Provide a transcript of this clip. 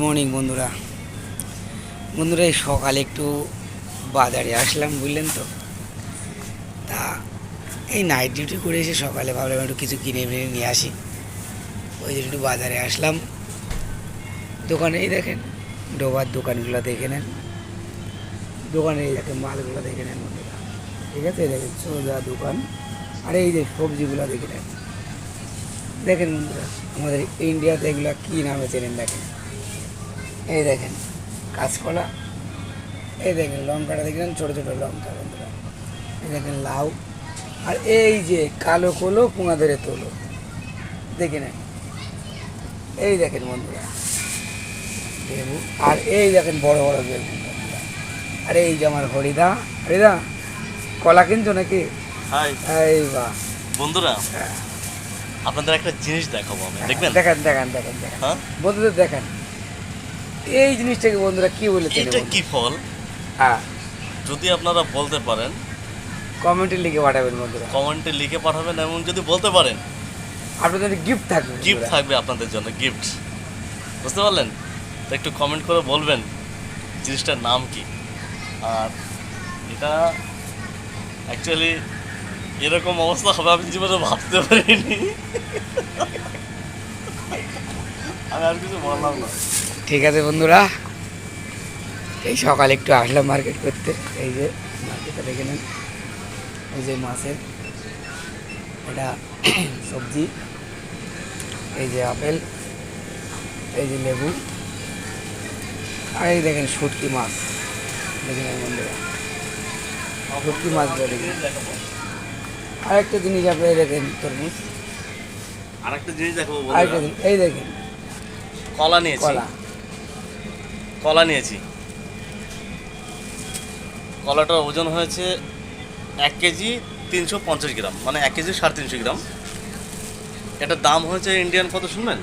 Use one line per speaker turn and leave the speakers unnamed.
Morning বন্ধুরা। বন্ধুরা এই সকালে একটু বাজারে আসলাম, বুঝলেন তো। তা এই নাইট ডিউটি করে এসে সকালে ভাবলাম একটু কিছু কিনে নিয়ে আসি। ওই জন্য একটু বাজারে আসলাম। দোকানেই দেখেন, ডোবার দোকানগুলো দেখে নেন, দোকানে এই দেখেন মালগুলো দেখে নেন বন্ধুরা। ঠিক আছে, দেখেন সোজা দোকান। আর এই যে সবজিগুলো দেখে নেন, দেখেন বন্ধুরা আমাদের ইন্ডিয়াতে এগুলো কী নামে চেনেন দেখেন। এই দেখেন কাঁচকলা, এই দেখেন লঙ্কাটা দেখলেন, ছোটো ছোটো লঙ্কা বন্ধুরা। এই দেখেন লাউ, আর এই যে কালো কোলো পোঙা ধরে তোলো, দেখে নেন। এই দেখেন বন্ধুরা লেবু, আর এই দেখেন বড় বড় বেগুন বন্ধুরা। আর এই যে আমার হরিদা, হরিদা কলা কিনছো নাকি?
হাই
এই বাহ
বন্ধুরা, আপনাদের একটা জিনিস দেখাবো আমি, দেখবেন?
দেখেন দেখেন দেখেন দেখেন
হ্যাঁ,
বন্ধুদের দেখেন এই জিনিসটাকে বন্ধুরা কি বলেছে,
এটা কি ফল?
হ্যাঁ
যদি আপনারা বলতে পারেন
কমেন্টে লিখে পাঠাবেন বন্ধুরা।
কমেন্টে লিখে পাঠাবেন, এবং যদি বলতে পারেন
আপনাদের গিফট থাকবে,
গিফট থাকবে আপনাদের জন্য, গিফট। বুঝতে পারলেন? তো একটু কমেন্ট করে বলবেন জিনিসটার নাম কি। আর এটা অ্যাকচুয়ালি এরকম অবস্থা হবে আমি জীবনে ভাবতে পারিনি। আমি আর কিছু বললাম না।
ঠিক আছে বন্ধুরা, এই সকালে একটু আসলাম মার্কেট করতে। এই যে মার্কেটে দেখে নেন, এই যে মাছের এটা সবজি, এই যে আপেল, এই যে লেবু, আর এই দেখেন শুটকি মাছ দেখে নেন বন্ধুরা। শুটকি মাছ দেখেন। আরেকটা জিনিস আপনি দেখেন তরমুজ,
আরেকটা জিনিস দেখাবো
আরেকটা
বন্ধুরা,
জিনিস এই দেখেন
কলা নিয়েছি,
কলা।
কলা নিয়েছি। কলাটার ওজন হয়েছে 1 কেজি 350 গ্রাম, মানে 1 কেজি 350 গ্রাম। এটার দাম হয়েছে ইন্ডিয়ান কত শুনবেন?